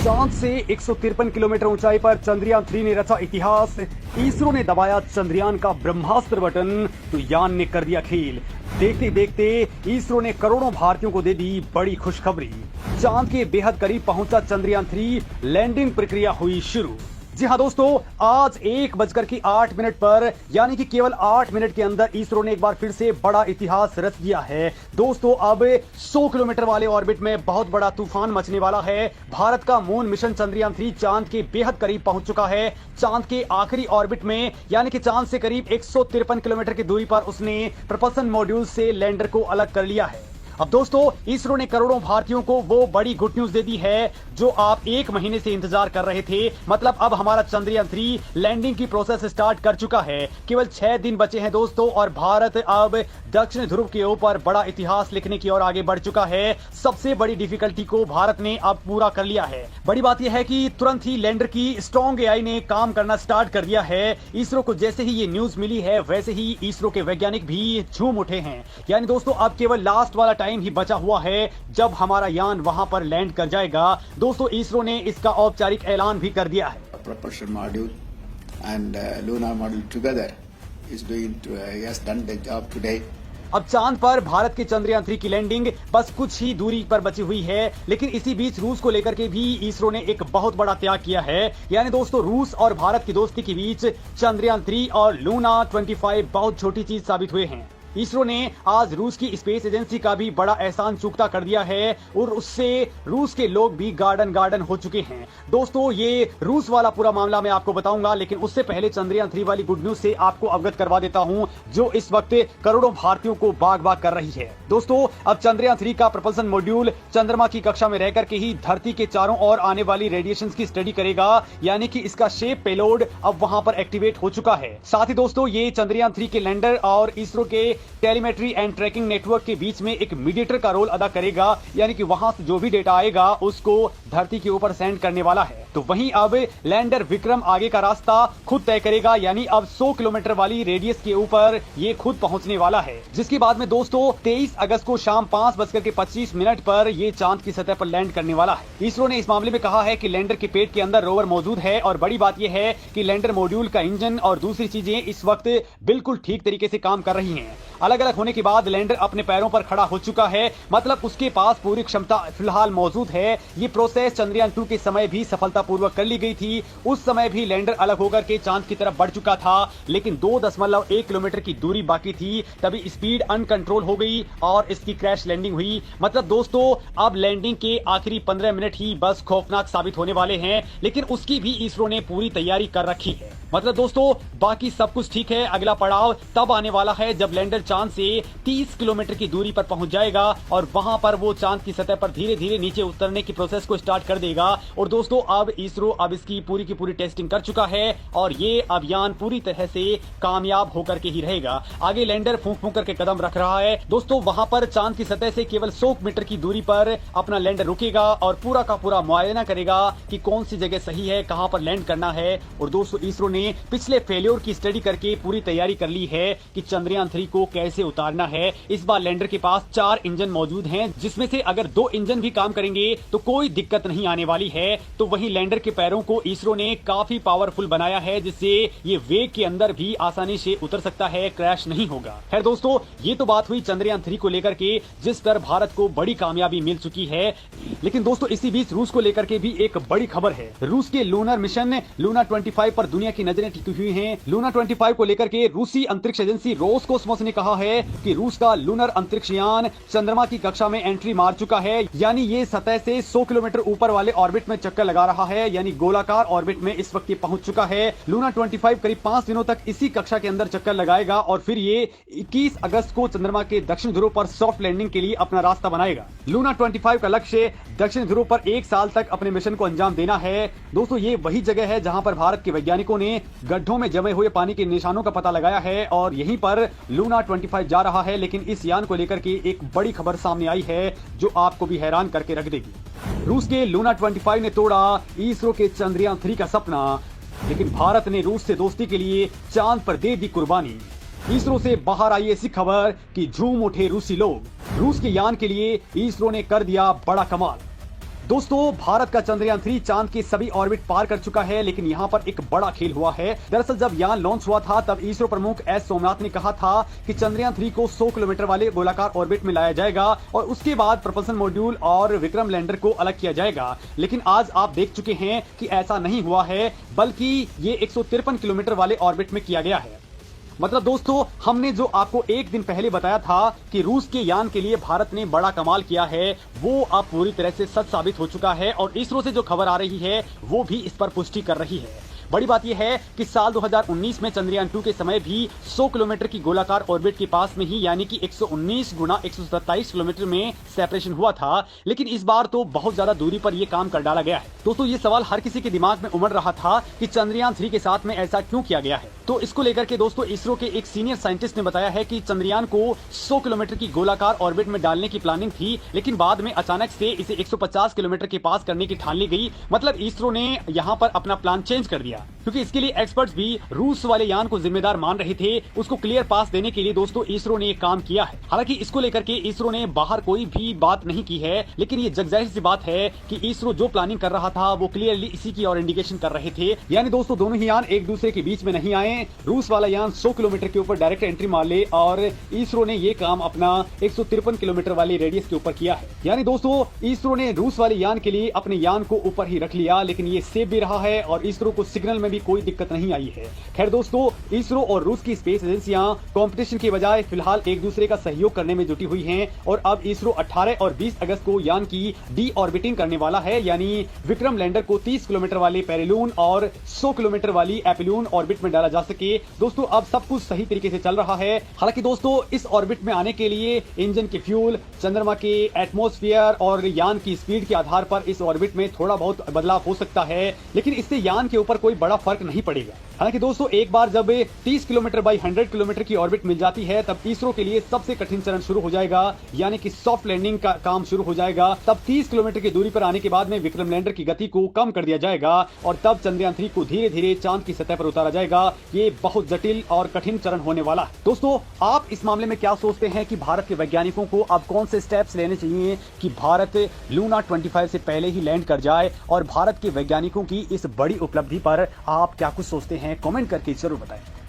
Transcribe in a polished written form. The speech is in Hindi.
चांद से 153 किलोमीटर ऊंचाई पर चंद्रयान 3 ने रचा इतिहास। इसरो ने दबाया चंद्रयान का ब्रह्मास्त्र बटन तो यान ने कर दिया खेल। देखते देखते इसरो ने करोड़ों भारतीयों को दे दी बड़ी खुशखबरी। चांद के बेहद करीब पहुंचा चंद्रयान 3, लैंडिंग प्रक्रिया हुई शुरू। जी हाँ दोस्तों, आज 1:08 पर यानी कि केवल 8 मिनट के अंदर इसरो ने एक बार फिर से बड़ा इतिहास रच दिया है। दोस्तों, अब 100 किलोमीटर वाले ऑर्बिट में बहुत बड़ा तूफान मचने वाला है। भारत का मून मिशन चंद्रयान 3 चांद के बेहद करीब पहुंच चुका है। चांद के आखिरी ऑर्बिट में यानी कि चांद से करीब 153 किलोमीटर की दूरी पर उसने प्रपल्सन मॉड्यूल से लैंडर को अलग कर लिया है। अब दोस्तों, इसरो ने करोड़ों भारतीयों को वो बड़ी गुड न्यूज दे दी है जो आप 1 महीने से इंतजार कर रहे थे। मतलब अब हमारा चंद्रयान 3 लैंडिंग की प्रोसेस स्टार्ट कर चुका है। केवल 6 दिन बचे हैं दोस्तों और भारत अब दक्षिण ध्रुव के ऊपर बड़ा इतिहास लिखने की ओर आगे बढ़ चुका है। सबसे बड़ी डिफिकल्टी को भारत ने अब पूरा कर लिया है। बड़ी बात यह है कि तुरंत ही लैंडर की स्ट्रॉन्ग एआई ने काम करना स्टार्ट कर दिया है। इसरो को जैसे ही ये न्यूज मिली है वैसे ही इसरो के वैज्ञानिक भी झूम उठे हैं। यानी दोस्तों, अब केवल लास्ट वाला टाइम ही बचा हुआ है जब हमारा यान वहां पर लैंड कर जाएगा। दोस्तों, इसरो ने इसका औपचारिक ऐलान भी कर दिया है। Propulsion module and lunar module together is doing has done the job today. अब चांद पर भारत के चंद्रयान 3 की लैंडिंग बस कुछ ही दूरी पर बची हुई है। लेकिन इसी बीच रूस को लेकर के भी इसरो ने एक बहुत बड़ा त्याग किया है। यानी दोस्तों, रूस और भारत की दोस्ती के बीच चंद्रयान 3 और लूना 25 बहुत छोटी चीज साबित हुए हैं। इसरो ने आज रूस की स्पेस एजेंसी का भी बड़ा एहसान चूकता कर दिया है और उससे रूस के लोग भी गार्डन हो चुके हैं। दोस्तों, ये रूस वाला पूरा मामला मैं आपको बताऊंगा, लेकिन उससे पहले चंद्रयान 3 वाली गुड न्यूज से आपको अवगत करवा देता हूं जो इस वक्त करोड़ों भारतीयों को बाग कर रही है। दोस्तों, अब चंद्रयान 3 का प्रपल्सन मॉड्यूल चंद्रमा की कक्षा में रहकर के ही धरती के चारों ओर आने वाली रेडिएशन की स्टडी करेगा। यानी कि इसका शेप पेलोड अब वहां पर एक्टिवेट हो चुका है। साथ ही दोस्तों, ये चंद्रयान 3 के लैंडर और इसरो के टेलीमेट्री एंड ट्रैकिंग नेटवर्क के बीच में एक मीडिएटर का रोल अदा करेगा। यानी कि वहां से जो भी डेटा आएगा उसको धरती के ऊपर सेंड करने वाला है। तो वहीं अब लैंडर विक्रम आगे का रास्ता खुद तय करेगा। यानी अब 100 किलोमीटर वाली रेडियस के ऊपर ये खुद पहुंचने वाला है, जिसके बाद में दोस्तों 23 अगस्त को शाम 5:25 पर ये चांद की सतह पर लैंड करने वाला है। इसरो ने इस मामले में कहा है कि लैंडर के पेट के अंदर रोवर मौजूद है और बड़ी बात यह है कि लैंडर मॉड्यूल का इंजन और दूसरी चीजें इस वक्त बिल्कुल ठीक तरीके से काम कर रही हैं। अलग अलग होने के बाद लैंडर अपने पैरों पर खड़ा हो चुका है। मतलब उसके पास पूरी क्षमता फिलहाल मौजूद है। ये प्रोसेस चंद्रयान 2 के समय भी सफलतापूर्वक कर ली गई थी। उस समय भी लैंडर अलग होकर के चांद की तरफ बढ़ चुका था, लेकिन 2.1 किलोमीटर की दूरी बाकी थी। तभी स्पीड अनकंट्रोल हो गई और इसकी क्रैश लैंडिंग हुई। मतलब दोस्तों, अब लैंडिंग के आखिरी 15 मिनट ही बस खौफनाक साबित होने वाले हैं, लेकिन उसकी भी इसरो ने पूरी तैयारी कर रखी है। मतलब दोस्तों, बाकी सब कुछ ठीक है। अगला पड़ाव तब आने वाला है जब लैंडर चांद से 30 किलोमीटर की दूरी पर पहुंच जाएगा और वहां पर वो चांद की सतह पर धीरे धीरे नीचे उतरने की प्रोसेस को स्टार्ट कर देगा। और दोस्तों, अब इसरो अब इसकी पूरी की पूरी टेस्टिंग कर चुका है और ये अभियान पूरी तरह से कामयाब होकर के ही रहेगा। आगे लैंडर फूंक फूंक करके कदम रख रहा है। दोस्तों, वहां पर चांद की सतह से केवल 100 मीटर की दूरी पर अपना लैंडर रुकेगा और पूरा का पूरा मुआयना करेगा कि कौन सी जगह सही है, कहां पर लैंड करना है। और दोस्तों, इसरो ने पिछले फेल्योर की स्टडी करके पूरी तैयारी कर ली है कि चंद्रयान 3 को कैसे उतारना है। इस बार लैंडर के पास 4 इंजन मौजूद हैं, जिसमें से अगर 2 इंजन भी काम करेंगे तो कोई दिक्कत नहीं आने वाली है। तो वहीं लैंडर के पैरों को इसरो ने काफी पावरफुल बनाया है, जिससे ये वेग के अंदर भी आसानी से उतर सकता है, क्रैश नहीं होगा। खैर दोस्तों, ये तो बात हुई चंद्रयान 3 को लेकर के, जिस पर भारत को बड़ी कामयाबी मिल चुकी है। लेकिन दोस्तों, इसी बीच रूस को लेकर के भी एक बड़ी खबर है। रूस के लूनर मिशन लूना 25 पर दुनिया की नजरें टिकी हुई हैं। लूना 25 को लेकर के रूसी अंतरिक्ष एजेंसी रोसकोस्मोस ने कहा है कि रूस का लूनर अंतरिक्ष यान चंद्रमा की कक्षा में एंट्री मार चुका है। यानी ये सतह से 100 किलोमीटर ऊपर वाले ऑर्बिट में चक्कर लगा रहा है। यानी गोलाकार ऑर्बिट में इस वक्त ये पहुंच चुका है। लूना 25 करीब 5 दिनों तक इसी कक्षा के अंदर चक्कर लगाएगा और फिर ये 21 अगस्त को चंद्रमा के दक्षिण ध्रुव पर सॉफ्ट लैंडिंग के लिए अपना रास्ता बनाएगा। लूना 25 का लक्ष्य दक्षिण ध्रुव पर 1 साल तक अपने मिशन को अंजाम देना है। दोस्तों, ये वही जगह है जहां पर भारत के वैज्ञानिकों ने गड्ढों में जमे हुए पानी के निशानों का पता लगाया है और यहीं पर लूना 25 जा रहा है। लेकिन इस यान को लेकर के एक बड़ी खबर सामने आई है जो आपको भी हैरान करके रख देगी। रूस के लूना 25 ने तोड़ा इसरो के चंद्रयान 3 का सपना, लेकिन भारत ने रूस से दोस्ती के लिए चांद पर दे दी कुर्बानी। इसरो से बाहर आई ऐसी खबर कि झूम उठे रूसी लोग। रूस के यान के लिए इसरो ने कर दिया बड़ा कमाल। दोस्तों भारत का चंद्रयान 3 चांद के सभी ऑर्बिट पार कर चुका है, लेकिन यहाँ पर एक बड़ा खेल हुआ है। दरअसल जब यान लॉन्च हुआ था तब इसरो प्रमुख एस सोमनाथ ने कहा था कि चंद्रयान 3 को 100 किलोमीटर वाले गोलाकार ऑर्बिट में लाया जाएगा और उसके बाद propulsion मॉड्यूल और विक्रम लैंडर को अलग किया जाएगा। लेकिन आज आप देख चुके हैं कि ऐसा नहीं हुआ है, बल्कि ये 153 किलोमीटर वाले ऑर्बिट में किया गया है। मतलब दोस्तों हमने जो आपको एक दिन पहले बताया था कि रूस के यान के लिए भारत ने बड़ा कमाल किया है, वो अब पूरी तरह से सच साबित हो चुका है और इसरो से जो खबर आ रही है वो भी इस पर पुष्टि कर रही है। बड़ी बात यह है कि साल 2019 में चंद्रयान 2 के समय भी 100 किलोमीटर की गोलाकार ऑर्बिट के पास में ही यानी कि 119 गुना 127 किलोमीटर में सेपरेशन हुआ था, लेकिन इस बार तो बहुत ज्यादा दूरी पर यह काम कर डाला गया है। दोस्तों ये सवाल हर किसी के दिमाग में उमड़ रहा था कि चंद्रयान 3 के साथ में ऐसा क्यों किया गया है। तो इसको लेकर के दोस्तों इसरो के एक सीनियर साइंटिस्ट ने बताया है कि चंद्रयान को 100 किलोमीटर की गोलाकार ऑर्बिट में डालने की प्लानिंग थी, लेकिन बाद में अचानक से इसे 150 किलोमीटर के पास करने की ठान ली गई। मतलब इसरो ने यहाँ पर अपना प्लान चेंज कर दिया, क्योंकि इसके लिए एक्सपर्ट्स भी रूस वाले यान को जिम्मेदार मान रहे थे। उसको क्लियर पास देने के लिए दोस्तों इसरो ने एक काम किया है। हालांकि इसको लेकर के इसरो ने बाहर कोई भी बात नहीं की है, लेकिन ये जगजाहिर सी बात है कि इसरो जो प्लानिंग कर रहा था वो क्लियरली इसी की और इंडिकेशन कर रहे थे। यानी दोस्तों दोनों ही यान एक दूसरे के बीच में नहीं आए। रूस वाला यान 100 किलोमीटर के ऊपर डायरेक्ट एंट्री मार ले और इसरो ने ये काम अपना 153 किलोमीटर वाली रेडियस के ऊपर किया है। यानी दोस्तों इसरो ने रूस वाले यान के लिए अपने यान को ऊपर ही रख लिया, लेकिन ये सेफ भी रहा है और इसरो को सिग्नल में भी कोई दिक्कत नहीं आई है। खैर दोस्तों इसरो और रूस की स्पेस एजेंसियां कंपटीशन के बजाय फिलहाल एक दूसरे का सहयोग करने में जुटी हुई हैं और अब इसरो 18 और 20 अगस्त को यान की डी ऑर्बिटिंग करने वाला है, यानी विक्रम लैंडर को 30 किलोमीटर वाले पेरिलून और 100 किलोमीटर वाली एपिलून ऑर्बिट में डाला जा सके। दोस्तों अब सब कुछ सही तरीके से चल रहा है। हालांकि दोस्तों इस ऑर्बिट में आने के लिए इंजन के फ्यूल, चंद्रमा के एटमॉस्फेयर और यान की स्पीड के आधार पर इस ऑर्बिट में थोड़ा बहुत बदलाव हो सकता है, लेकिन इससे यान के ऊपर कोई बड़ा फर्क नहीं पड़ेगा। हालांकि दोस्तों एक बार जब 30 किलोमीटर बाई 100 किलोमीटर की ऑर्बिट मिल जाती है तब इसरो के लिए सबसे कठिन चरण शुरू हो जाएगा, यानी कि सॉफ्ट लैंडिंग का काम शुरू हो जाएगा। तब 30 किलोमीटर की दूरी पर आने के बाद में विक्रम लैंडर की गति को कम कर दिया जाएगा और तब चंद्रयान 3 को धीरे धीरे चांद की सतह पर उतारा जाएगा। ये बहुत जटिल और कठिन चरण होने वाला है। दोस्तों आप इस मामले में क्या सोचते हैं कि भारत के वैज्ञानिकों को अब कौन से स्टेप्स लेने चाहिए कि भारत लूना 25 से पहले ही लैंड कर जाए, और भारत के वैज्ञानिकों की इस बड़ी उपलब्धि पर आप क्या कुछ सोचते हैं, कमेंट करके जरूर बताएं।